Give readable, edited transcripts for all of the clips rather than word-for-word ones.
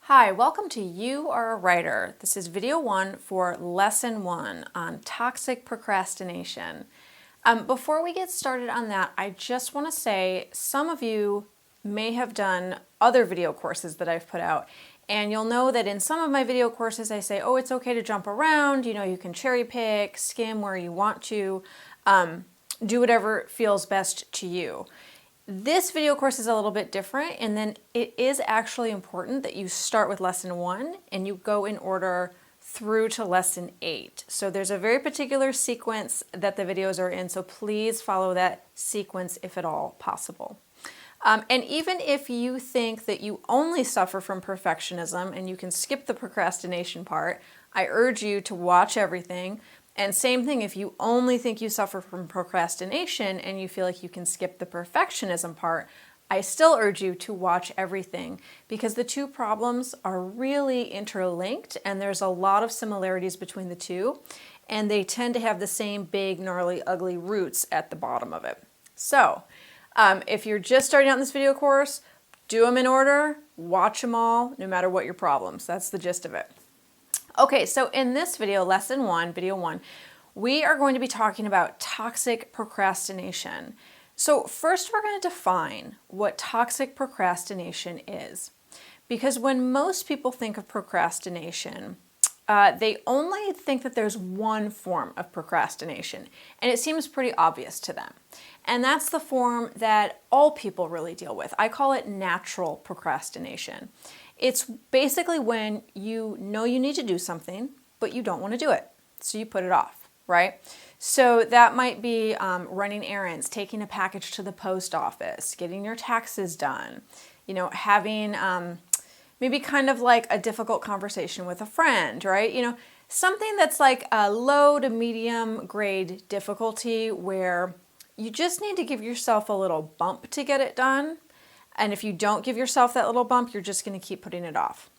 Hi, welcome to You Are a Writer. This is video 1 for lesson 1 on toxic procrastination. Before we get started on that, I just want to say some of you may have done other video courses that I've put out, and you'll know that in some of my video courses I say, oh, it's okay to jump around, you can cherry pick, skim where you want to, do whatever feels best to you. This video course is a little bit different, and then it is actually important that you start with lesson 1 and you go in order through to lesson 8. So there's a very particular sequence that the videos are in, so please follow that sequence if at all possible. And even if you think that you only suffer from perfectionism and you can skip the procrastination part, I urge you to watch everything. And same thing, if you only think you suffer from procrastination and you feel like you can skip the perfectionism part, I still urge you to watch everything because the two problems are really interlinked and there's a lot of similarities between the two, and they tend to have the same big, gnarly, ugly roots at the bottom of it. So, if you're just starting out in this video course, do them in order, watch them all, no matter what your problems. That's the gist of it. Okay, so in this video, lesson 1, video 1, we are going to be talking about toxic procrastination. So first we're going to define what toxic procrastination is. Because when most people think of procrastination, they only think that there's one form of procrastination, and it seems pretty obvious to them. And that's the form that all people really deal with. I call it natural procrastination. It's basically when you know you need to do something, but you don't want to do it. So you put it off, right? So that might be running errands, taking a package to the post office, getting your taxes done, having maybe kind of like a difficult conversation with a friend, right? Something that's like a low to medium grade difficulty where you just need to give yourself a little bump to get it done. And if you don't give yourself that little bump, you're just going to keep putting it off.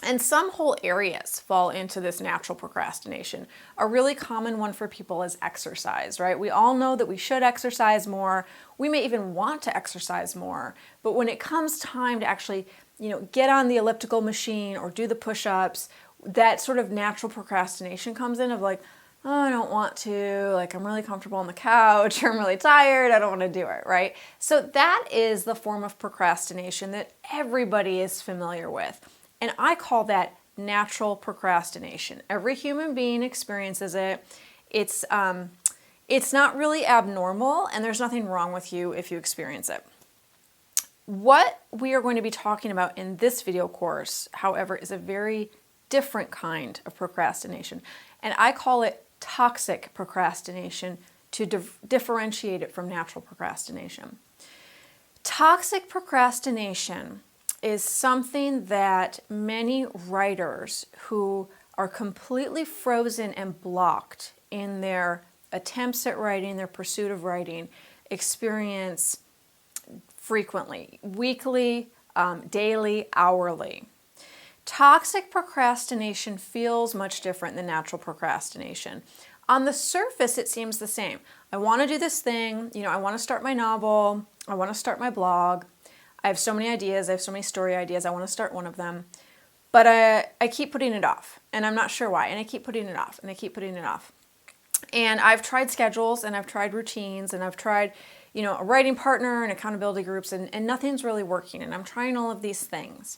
And some whole areas fall into this natural procrastination. A really common one for people is exercise, right? We all know that we should exercise more. We may even want to exercise more. But when it comes time to actually, get on the elliptical machine or do the push-ups, that sort of natural procrastination comes in of like, oh, I don't want to, I'm really comfortable on the couch, or I'm really tired, I don't want to do it, right? So that is the form of procrastination that everybody is familiar with. And I call that natural procrastination. Every human being experiences it. It's not really abnormal, and there's nothing wrong with you if you experience it. What we are going to be talking about in this video course, however, is a very different kind of procrastination. And I call it toxic procrastination to differentiate it from natural procrastination. Toxic procrastination is something that many writers who are completely frozen and blocked in their attempts at writing, their pursuit of writing, experience frequently, weekly, daily, hourly. Toxic procrastination feels much different than natural procrastination. On the surface, it seems the same. I want to do this thing, I want to start my novel, I want to start my blog, I have so many ideas, I have so many story ideas, I want to start one of them, but I keep putting it off, and I'm not sure why, and I keep putting it off, and I keep putting it off. And I've tried schedules, and I've tried routines, and I've tried, a writing partner and accountability groups, and nothing's really working, and I'm trying all of these things.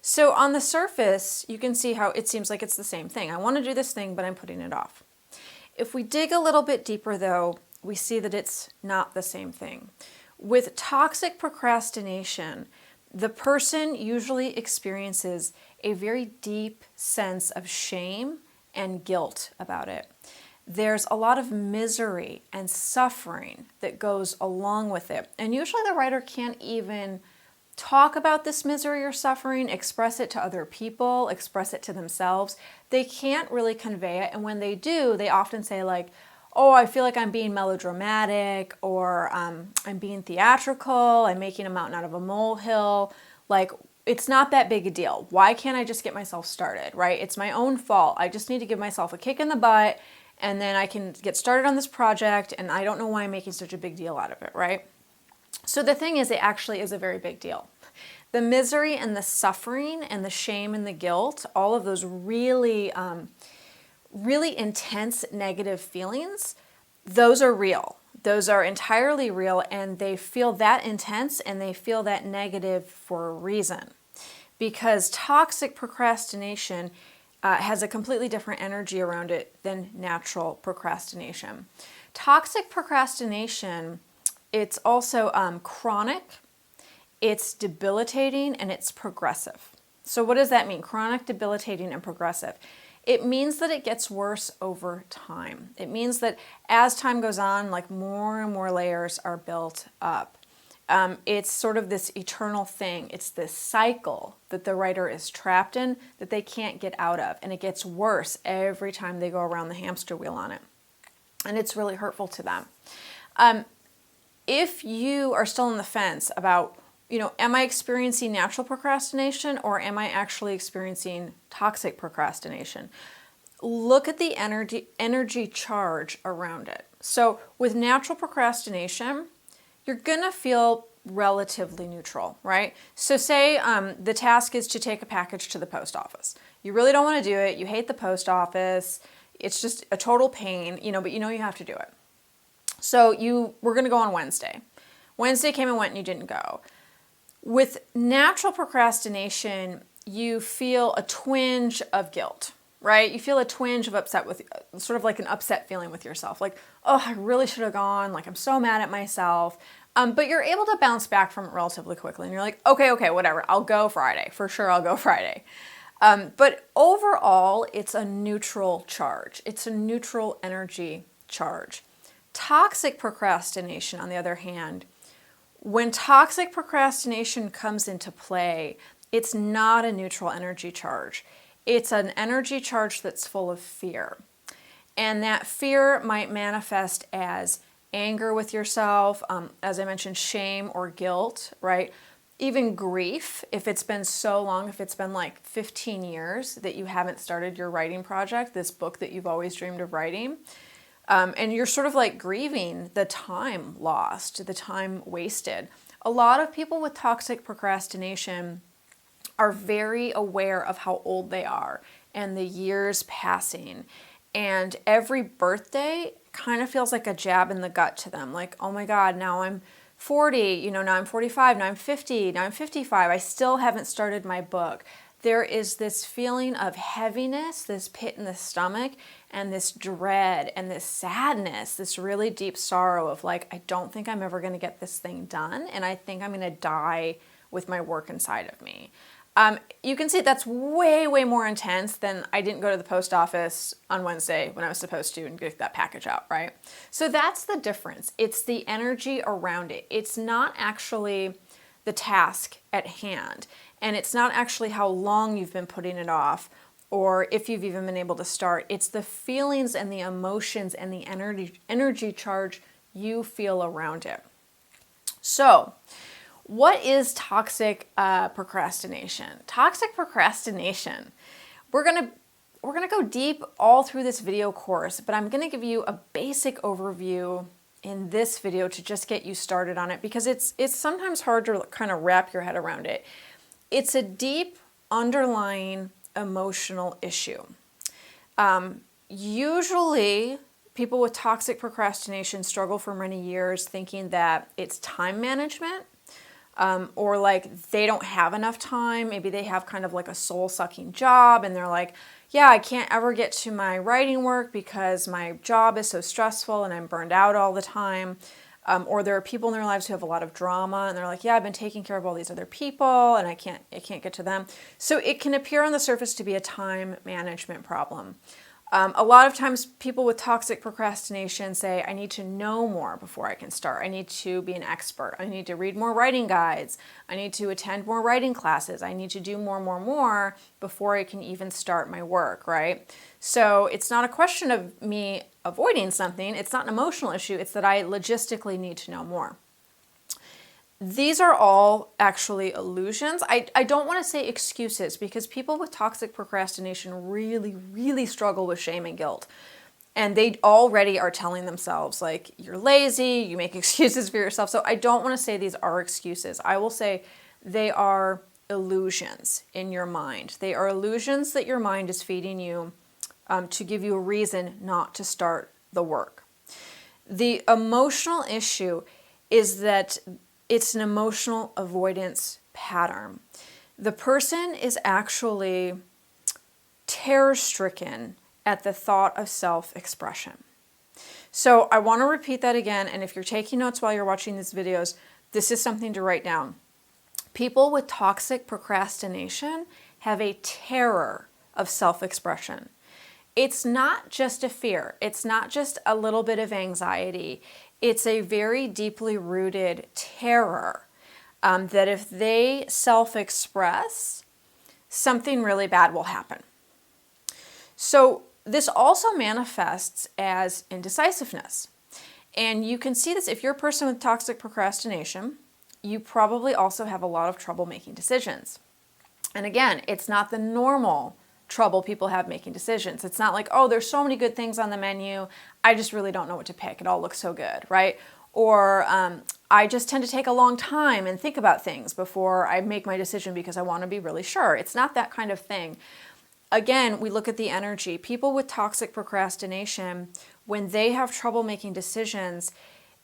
So on the surface, you can see how it seems like it's the same thing. I want to do this thing, but I'm putting it off. If we dig a little bit deeper, though, we see that it's not the same thing. With toxic procrastination, the person usually experiences a very deep sense of shame and guilt about it. There's a lot of misery and suffering that goes along with it. And usually the writer can't even talk about this misery or suffering, express it to other people, express it to themselves. They can't really convey it. And when they do, they often say oh, I feel like I'm being melodramatic, or I'm being theatrical, I'm making a mountain out of a molehill. It's not that big a deal. Why can't I just get myself started, right? It's my own fault. I just need to give myself a kick in the butt, and then I can get started on this project, and I don't know why I'm making such a big deal out of it, right? So the thing is, it actually is a very big deal. The misery and the suffering and the shame and the guilt, all of those really, really intense negative feelings, those are real. Those are entirely real, and they feel that intense and they feel that negative for a reason. Because toxic procrastination has a completely different energy around it than natural procrastination. Toxic procrastination, it's also chronic, it's debilitating, and it's progressive. So what does that mean? Chronic, debilitating, and progressive. It means that it gets worse over time. It means that as time goes on, like more and more layers are built up. It's sort of this eternal thing. It's this cycle that the writer is trapped in that they can't get out of. And it gets worse every time they go around the hamster wheel on it. And it's really hurtful to them. If you are still on the fence about, am I experiencing natural procrastination or am I actually experiencing toxic procrastination? Look at the energy charge around it. So with natural procrastination, you're going to feel relatively neutral, right? So say the task is to take a package to the post office. You really don't want to do it. You hate the post office. It's just a total pain, but you have to do it. So we're going to go on Wednesday. Wednesday came and went and you didn't go. With natural procrastination, you feel a twinge of guilt, right? You feel a twinge of upset sort of like an upset feeling with yourself. Like, oh, I really should have gone. Like, I'm so mad at myself. But you're able to bounce back from it relatively quickly. And you're like, okay, whatever. I'll go Friday. For sure, I'll go Friday. But overall, it's a neutral charge. It's a neutral energy charge. Toxic procrastination, on the other hand, when toxic procrastination comes into play, it's not a neutral energy charge. It's an energy charge that's full of fear. And that fear might manifest as anger with yourself, as I mentioned, shame or guilt, right? Even grief, if it's been so long, if it's been like 15 years that you haven't started your writing project, this book that you've always dreamed of writing, and you're sort of like grieving the time lost, the time wasted. A lot of people with toxic procrastination are very aware of how old they are and the years passing. And every birthday kind of feels like a jab in the gut to them. Like, oh my God, now I'm 40, now I'm 45, now I'm 50, now I'm 55. I still haven't started my book. There is this feeling of heaviness, this pit in the stomach, and this dread and this sadness, this really deep sorrow of like, I don't think I'm ever going to get this thing done, and I think I'm going to die with my work inside of me. You can see that's way, way more intense than I didn't go to the post office on Wednesday when I was supposed to and get that package out, right? So that's the difference. It's the energy around it. It's not actually the task at hand. And it's not actually how long you've been putting it off or if you've even been able to start. It's the feelings and the emotions and the energy charge you feel around it. So, what is toxic procrastination? Toxic procrastination. We're gonna go deep all through this video course, but I'm gonna give you a basic overview in this video to just get you started on it because it's sometimes hard to kind of wrap your head around it. It's a deep underlying emotional issue. Usually, people with toxic procrastination struggle for many years thinking that it's time management. Or like they don't have enough time. Maybe they have kind of like a soul-sucking job and they're like, yeah, I can't ever get to my writing work because my job is so stressful and I'm burned out all the time. Or there are people in their lives who have a lot of drama and they're like, yeah, I've been taking care of all these other people and I can't get to them. So it can appear on the surface to be a time management problem. A lot of times people with toxic procrastination say, I need to know more before I can start. I need to be an expert. I need to read more writing guides. I need to attend more writing classes. I need to do more before I can even start my work, right? So it's not a question of me avoiding something. It's not an emotional issue. It's that I logistically need to know more. These are all actually illusions. I don't want to say excuses because people with toxic procrastination really, really struggle with shame and guilt. And they already are telling themselves like, you're lazy, you make excuses for yourself. So I don't want to say these are excuses. I will say they are illusions in your mind. They are illusions that your mind is feeding you to give you a reason not to start the work. The emotional issue is that it's an emotional avoidance pattern. The person is actually terror-stricken at the thought of self-expression. So I want to repeat that again, and if you're taking notes while you're watching these videos, this is something to write down. People with toxic procrastination have a terror of self-expression. It's not just a fear. It's not just a little bit of anxiety. It's a very deeply rooted terror that if they self-express, something really bad will happen. So this also manifests as indecisiveness. And you can see this if you're a person with toxic procrastination, you probably also have a lot of trouble making decisions. And again, it's not the normal trouble people have making decisions. It's not like, oh, there's so many good things on the menu, I just really don't know what to pick. It all looks so good, right? Or I just tend to take a long time and think about things before I make my decision because I want to be really sure. It's not that kind of thing. Again, we look at the energy. People with toxic procrastination, when they have trouble making decisions,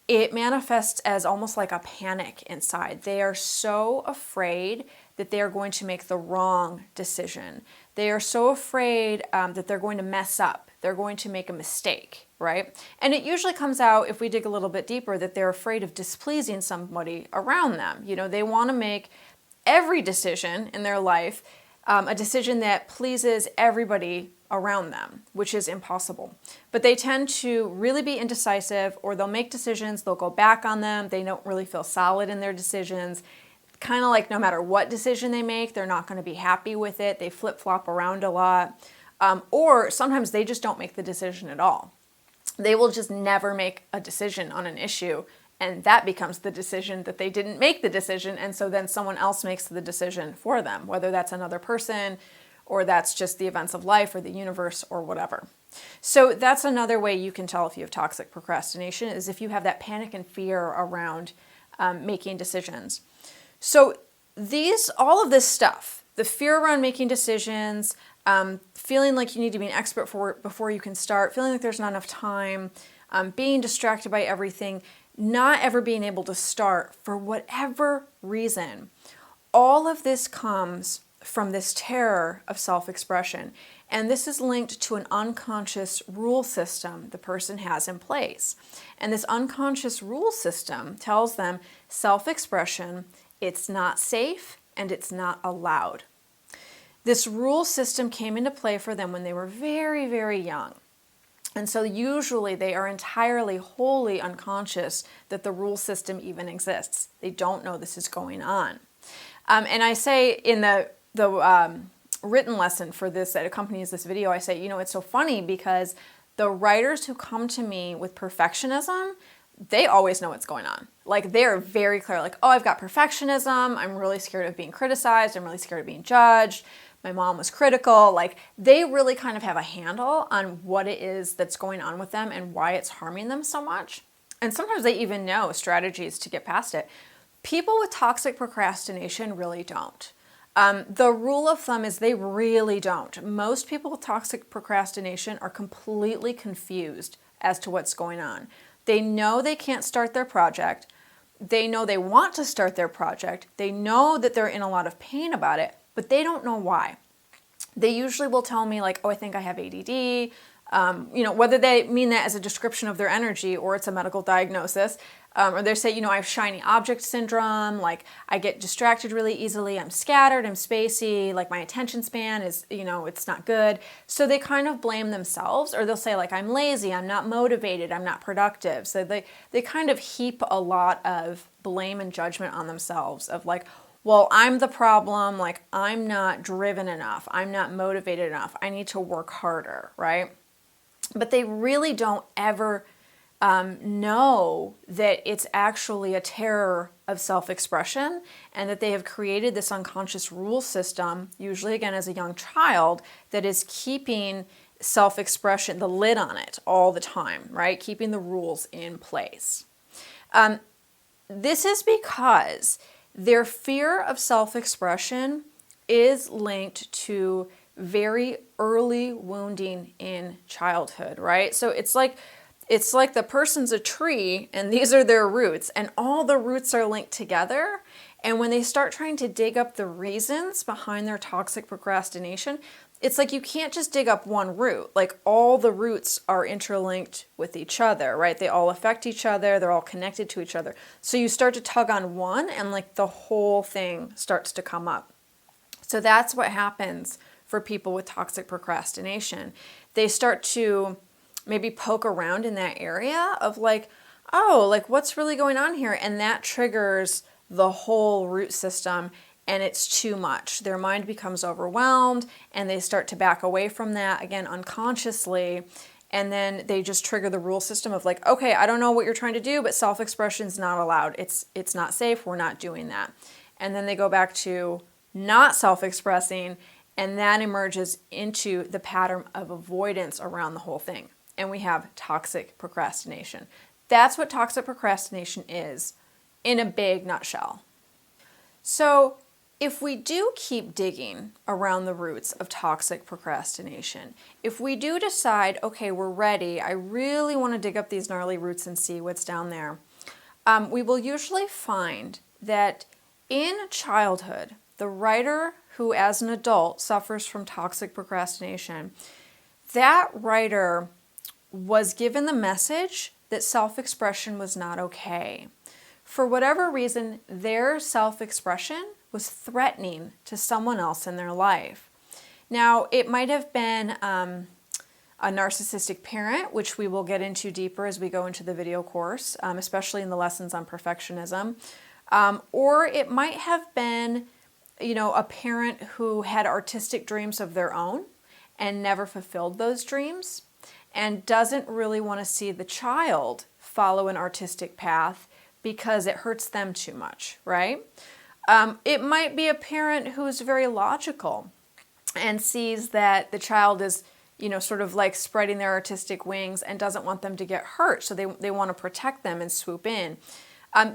it manifests as almost like a panic inside. They are so afraid that they are going to make the wrong decision. They are so afraid that they're going to mess up. They're going to make a mistake, right? And it usually comes out, if we dig a little bit deeper, that they're afraid of displeasing somebody around them. You know, they want to make every decision in their life a decision that pleases everybody around them, which is impossible. But they tend to really be indecisive, or they'll make decisions, they'll go back on them, they don't really feel solid in their decisions. Kind of like no matter what decision they make, they're not going to be happy with it. They flip-flop around a lot. Or sometimes they just don't make the decision at all. They will just never make a decision on an issue, and that becomes the decision that they didn't make the decision, and so then someone else makes the decision for them, whether that's another person or that's just the events of life or the universe or whatever. So that's another way you can tell if you have toxic procrastination, is if you have that panic and fear around making decisions. So all of this stuff, the fear around making decisions, feeling like you need to be an expert for it before you can start, feeling like there's not enough time, being distracted by everything, not ever being able to start for whatever reason, all of this comes from this terror of self-expression. And this is linked to an unconscious rule system the person has in place. And this unconscious rule system tells them self-expression, it's not safe and it's not allowed. This rule system came into play for them when they were very, very young. And so usually they are entirely, wholly unconscious that the rule system even exists. They don't know this is going on. And I say in the written lesson for this that accompanies this video, I say, you know, it's so funny because the writers who come to me with perfectionism, they always know what's going on. Like, they're very clear, like, oh, I've got perfectionism. I'm really scared of being criticized. I'm really scared of being judged. My mom was critical. Like, they really kind of have a handle on what it is that's going on with them and why it's harming them so much. And sometimes they even know strategies to get past it. People with toxic procrastination really don't. The rule of thumb is they really don't. Most people with toxic procrastination are completely confused as to what's going on. They know they can't start their project. They know they want to start their project. They know that they're in a lot of pain about it, but they don't know why. They usually will tell me like, oh, I think I have ADD, whether they mean that as a description of their energy or it's a medical diagnosis, or they say, I have shiny object syndrome, like I get distracted really easily, I'm scattered, I'm spacey, like my attention span is, it's not good. So they kind of blame themselves, or they'll say like, I'm lazy, I'm not motivated, I'm not productive. So they kind of heap a lot of blame and judgment on themselves of like, well, I'm the problem, like I'm not driven enough, I'm not motivated enough, I need to work harder, right? But they really don't ever know that it's actually a terror of self-expression, and that they have created this unconscious rule system, usually again as a young child, that is keeping self-expression, the lid on it all the time, right? Keeping the rules in place. This is because their fear of self-expression is linked to very early wounding in childhood, right? So it's like the person's a tree and these are their roots and all the roots are linked together. And when they start trying to dig up the reasons behind their toxic procrastination, it's like you can't just dig up one root. Like all the roots are interlinked with each other, right? They all affect each other. They're all connected to each other. So you start to tug on one and like the whole thing starts to come up. So that's what happens for people with toxic procrastination. They start to maybe poke around in that area of like, oh, like what's really going on here? And that triggers the whole root system and it's too much. Their mind becomes overwhelmed and they start to back away from that, again, unconsciously. And then they just trigger the rule system of like, okay, I don't know what you're trying to do, but self-expression is not allowed. It's not safe. We're not doing that. And then they go back to not self-expressing, and that emerges into the pattern of avoidance around the whole thing. And we have toxic procrastination. That's what toxic procrastination is in a big nutshell. So if we do keep digging around the roots of toxic procrastination, if we do decide, okay, we're ready, I really want to dig up these gnarly roots and see what's down there, we will usually find that in childhood, the writer who as an adult suffers from toxic procrastination, that writer was given the message that self-expression was not okay. For whatever reason, their self-expression was threatening to someone else in their life. Now, it might have been a narcissistic parent, which we will get into deeper as we go into the video course, especially in the lessons on perfectionism. Or it might have been, a parent who had artistic dreams of their own and never fulfilled those dreams and doesn't really want to see the child follow an artistic path because it hurts them too much, right? It might be a parent who's very logical and sees that the child is, sort of like spreading their artistic wings and doesn't want them to get hurt. So they want to protect them and swoop in.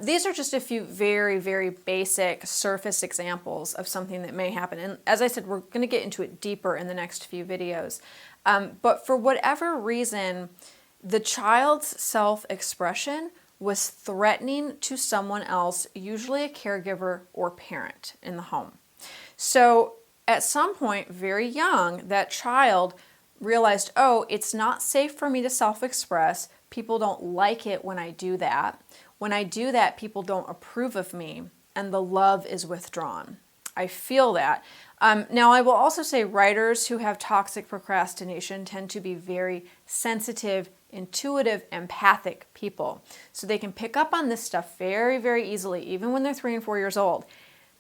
These are just a few very, very basic surface examples of something that may happen. And as I said, we're going to get into it deeper in the next few videos. But for whatever reason, the child's self-expression was threatening to someone else, usually a caregiver or parent in the home. So at some point, very young, that child realized, oh, it's not safe for me to self-express. People don't like it when I do that. When I do that, people don't approve of me, and the love is withdrawn. I feel that. Now, I will also say writers who have toxic procrastination tend to be very sensitive, intuitive, empathic people. So they can pick up on this stuff very, very easily, even when they're 3 and 4 years old.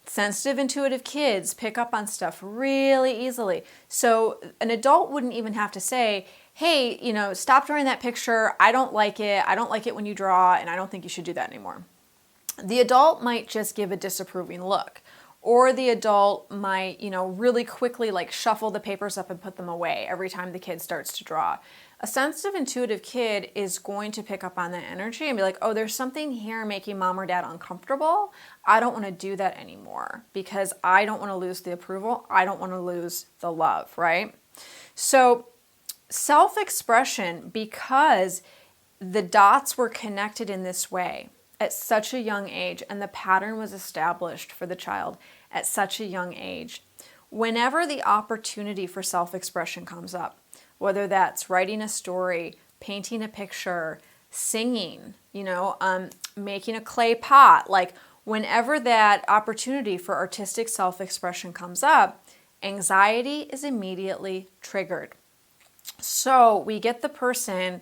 Sensitive, intuitive kids pick up on stuff really easily. So an adult wouldn't even have to say, hey, stop drawing that picture. I don't like it. I don't like it when you draw, and I don't think you should do that anymore. The adult might just give a disapproving look. Or the adult might, really quickly shuffle the papers up and put them away every time the kid starts to draw. A sensitive, intuitive kid is going to pick up on that energy and be like, oh, there's something here making mom or dad uncomfortable. I don't want to do that anymore because I don't want to lose the approval. I don't want to lose the love, right? So self-expression, because the dots were connected in this way at such a young age and the pattern was established for the child at such a young age, whenever the opportunity for self-expression comes up, whether that's writing a story, painting a picture, singing, making a clay pot, whenever that opportunity for artistic self-expression comes up, anxiety is immediately triggered. So we get the person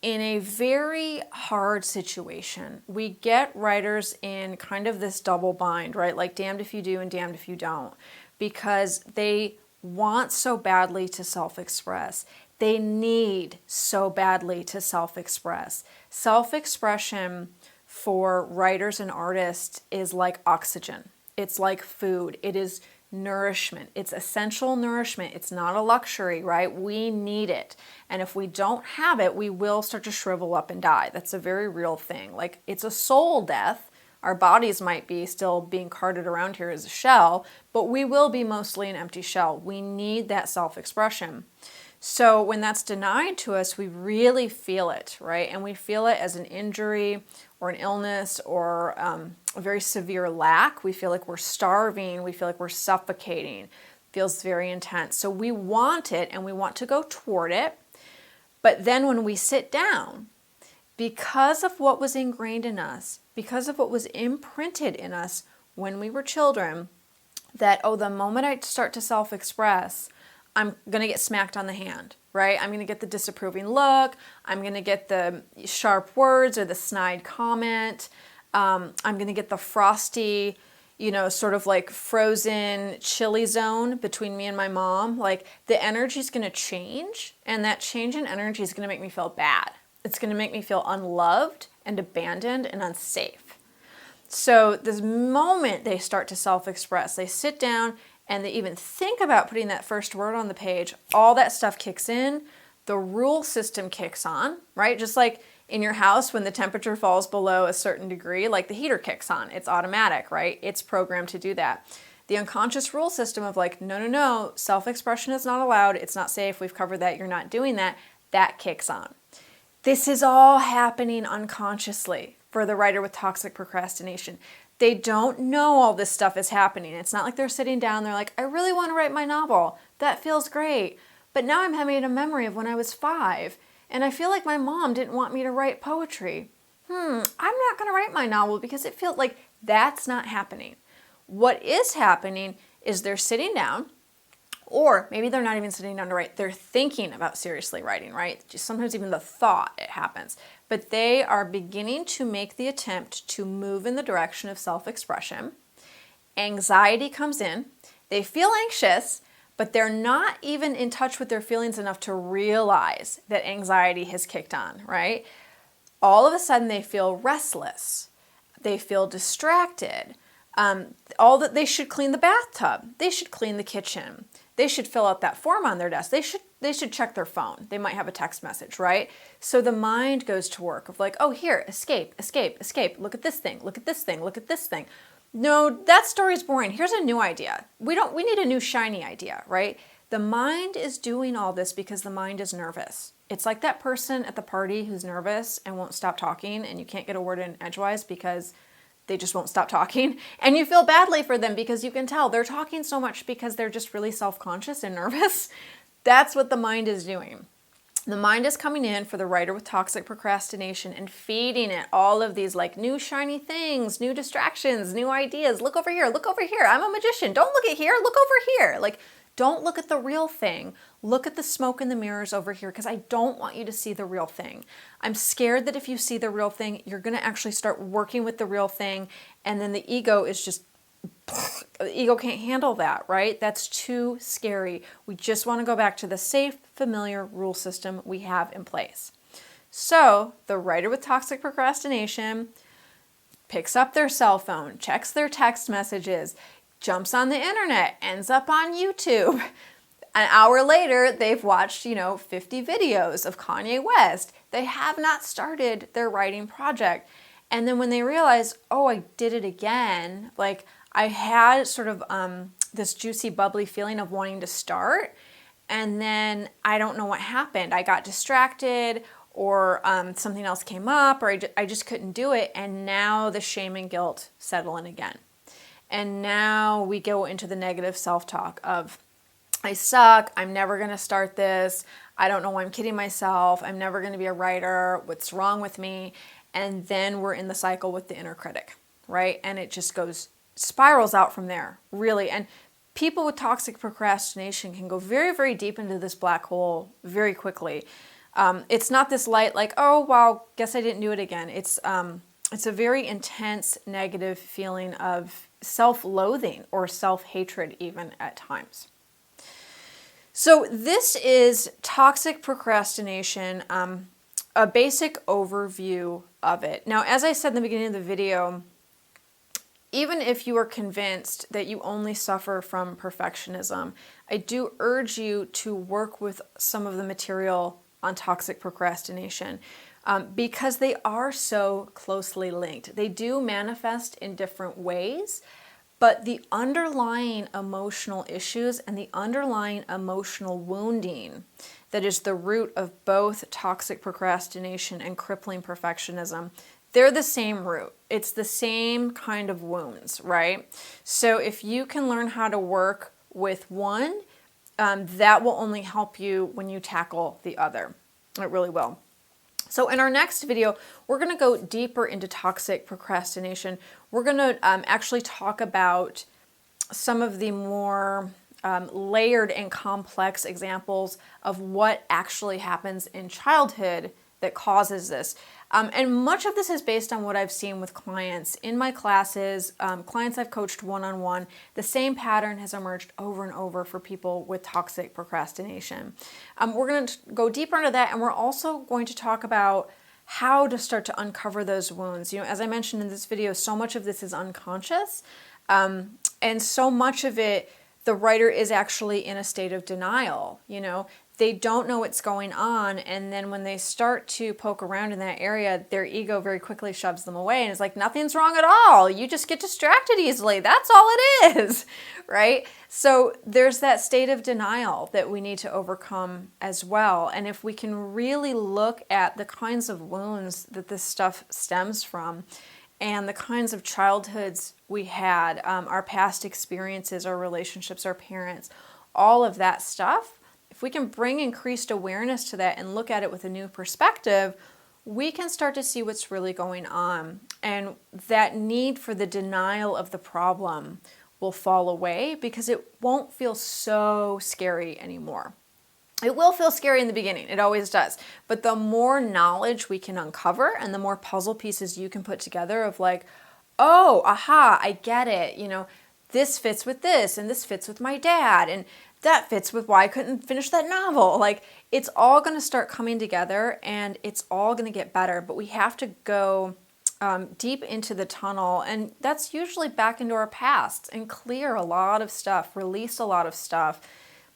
in a very hard situation. We get writers in kind of this double bind, right? Like damned if you do and damned if you don't, because they want so badly to self-express. They need so badly to self-express. Self-expression for writers and artists is like oxygen. It's like food. It is nourishment. It's essential nourishment. It's not a luxury, right? We need it. And if we don't have it, we will start to shrivel up and die. That's a very real thing. It's a soul death, Our bodies might be still being carted around here as a shell, but we will be mostly an empty shell. We need that self-expression. So when that's denied to us, we really feel it, right? And we feel it as an injury or an illness or a very severe lack. We feel like we're starving. We feel like we're suffocating. It feels very intense. So we want it and we want to go toward it. But then when we sit down, because of what was ingrained in us, because of what was imprinted in us when we were children, that, oh, the moment I start to self-express, I'm going to get smacked on the hand, right? I'm going to get the disapproving look. I'm going to get the sharp words or the snide comment. I'm going to get the frosty, sort of like frozen chili zone between me and my mom. Like the energy is going to change, and that change in energy is going to make me feel bad. It's going to make me feel unloved and abandoned and unsafe. So this moment they start to self-express, they sit down and they even think about putting that first word on the page, all that stuff kicks in, the rule system kicks on, right? Just like in your house when the temperature falls below a certain degree, like the heater kicks on. It's automatic, right? It's programmed to do that. The unconscious rule system of like, no, self-expression is not allowed, it's not safe, we've covered that, you're not doing that, that kicks on. This is all happening unconsciously for the writer with toxic procrastination. They don't know all this stuff is happening. It's not like they're sitting down, they're like, I really want to write my novel. That feels great. But now I'm having a memory of when I was 5, and I feel like my mom didn't want me to write poetry. I'm not going to write my novel because it feels like that's not happening. What is happening is they're sitting down, or maybe they're not even sitting down to write. They're thinking about seriously writing, right? Just sometimes even the thought, it happens. But they are beginning to make the attempt to move in the direction of self-expression. Anxiety comes in. They feel anxious, but they're not even in touch with their feelings enough to realize that anxiety has kicked on, right? All of a sudden, they feel restless. They feel distracted. They should clean the bathtub. They should clean the kitchen. They should fill out that form on their desk. They should check their phone. They might have a text message, right? So the mind goes to work of like, oh, here, escape. Look at this thing. Look at this thing. No, that story is boring. Here's a new idea. We need a new shiny idea, right? The mind is doing all this because the mind is nervous. It's like that person at the party who's nervous and won't stop talking, and you can't get a word in edgewise because they just won't stop talking. And you feel badly for them because you can tell they're talking so much because they're just really self-conscious and nervous. That's what the mind is doing. The mind is coming in for the writer with toxic procrastination and feeding it all of these like new shiny things, new distractions, new ideas. Look over here. I'm a magician. Don't look at here. Look over here. Like, don't look at the real thing. Look at the smoke in the mirrors over here because I don't want you to see the real thing. I'm scared that if you see the real thing, you're going to actually start working with the real thing, and then the ego is just, the ego can't handle that, right? That's too scary. We just want to go back to the safe, familiar rule system we have in place. So the writer with toxic procrastination picks up their cell phone, checks their text messages, jumps on the internet, ends up on YouTube. An hour later, they've watched, 50 videos of Kanye West. They have not started their writing project. And then when they realize, oh, I did it again, like I had sort of this juicy, bubbly feeling of wanting to start. And then I don't know what happened. I got distracted, or something else came up, or I just couldn't do it. And now the shame and guilt settle in again. And now we go into the negative self-talk of, I suck, I'm never going to start this, I don't know why I'm kidding myself, I'm never going to be a writer, what's wrong with me? And then we're in the cycle with the inner critic, right? And it just spirals out from there, really. And people with toxic procrastination can go very, very deep into this black hole very quickly. It's not this light like, oh, wow, guess I didn't do it again. It's a very intense negative feeling of self-loathing or self-hatred even at times. So this is toxic procrastination, a basic overview of it. Now, as I said in the beginning of the video, even if you are convinced that you only suffer from perfectionism, I do urge you to work with some of the material on toxic procrastination. because they are so closely linked. They do manifest in different ways, but the underlying emotional issues and the underlying emotional wounding that is the root of both toxic procrastination and crippling perfectionism, they're the same root. It's the same kind of wounds, right? So if you can learn how to work with one, that will only help you when you tackle the other. It really will. So in our next video, we're going to go deeper into toxic procrastination. We're going to actually talk about some of the more layered and complex examples of what actually happens in childhood that causes this. And much of this is based on what I've seen with clients. In my classes, clients I've coached one-on-one, the same pattern has emerged over and over for people with toxic procrastination. We're going to go deeper into that, and we're also going to talk about how to start to uncover those wounds. As I mentioned in this video, so much of this is unconscious, and so much of it, the writer is actually in a state of denial. They don't know what's going on, and then when they start to poke around in that area, their ego very quickly shoves them away, and it's like, nothing's wrong at all. You just get distracted easily. That's all it is, right? So there's that state of denial that we need to overcome as well. And if we can really look at the kinds of wounds that this stuff stems from, and the kinds of childhoods we had, our past experiences, our relationships, our parents, all of that stuff, if we can bring increased awareness to that and look at it with a new perspective, we can start to see what's really going on. And that need for the denial of the problem will fall away because it won't feel so scary anymore. It will feel scary in the beginning. It always does. But the more knowledge we can uncover and the more puzzle pieces you can put together of like, oh, aha, I get it. This fits with this, and this fits with my dad, and that fits with why I couldn't finish that novel. Like, it's all going to start coming together, and it's all going to get better. But we have to go deep into the tunnel, and that's usually back into our past, and clear a lot of stuff, release a lot of stuff,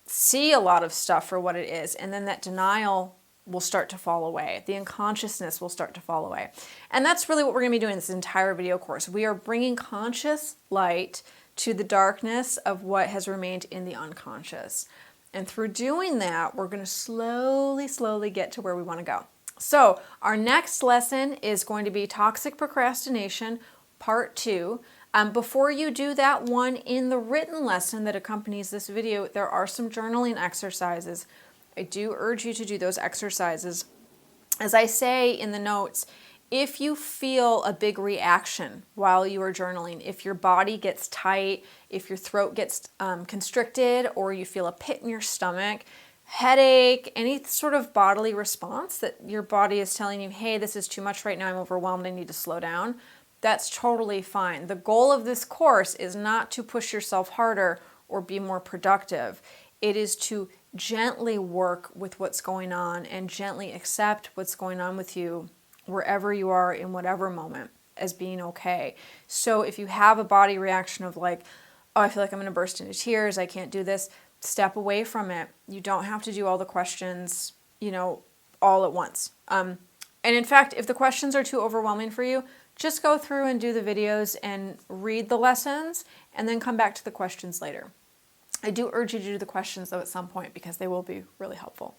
see a lot of stuff for what it is, and then that denial will start to fall away. The unconsciousness will start to fall away. And that's really what we're going to be doing in this entire video course. We are bringing conscious light to the darkness of what has remained in the unconscious. And through doing that, we're going to slowly get to where we want to go. So our next lesson is going to be Toxic Procrastination, Part 2. Before you do that one, in the written lesson that accompanies this video, there are some journaling exercises. I do urge you to do those exercises. As I say in the notes, if you feel a big reaction while you are journaling, if your body gets tight, if your throat gets constricted, or you feel a pit in your stomach, headache, any sort of bodily response that your body is telling you, hey, this is too much right now, I'm overwhelmed, I need to slow down, that's totally fine. The goal of this course is not to push yourself harder or be more productive. It is to gently work with what's going on and gently accept what's going on with you wherever you are in whatever moment as being okay. So if you have a body reaction of like, oh, I feel like I'm going to burst into tears, I can't do this, step away from it. You don't have to do all the questions, all at once. And in fact, if the questions are too overwhelming for you, just go through and do the videos and read the lessons and then come back to the questions later. I do urge you to do the questions though at some point because they will be really helpful.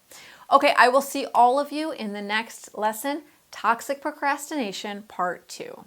Okay, I will see all of you in the next lesson, Toxic Procrastination, Part 2.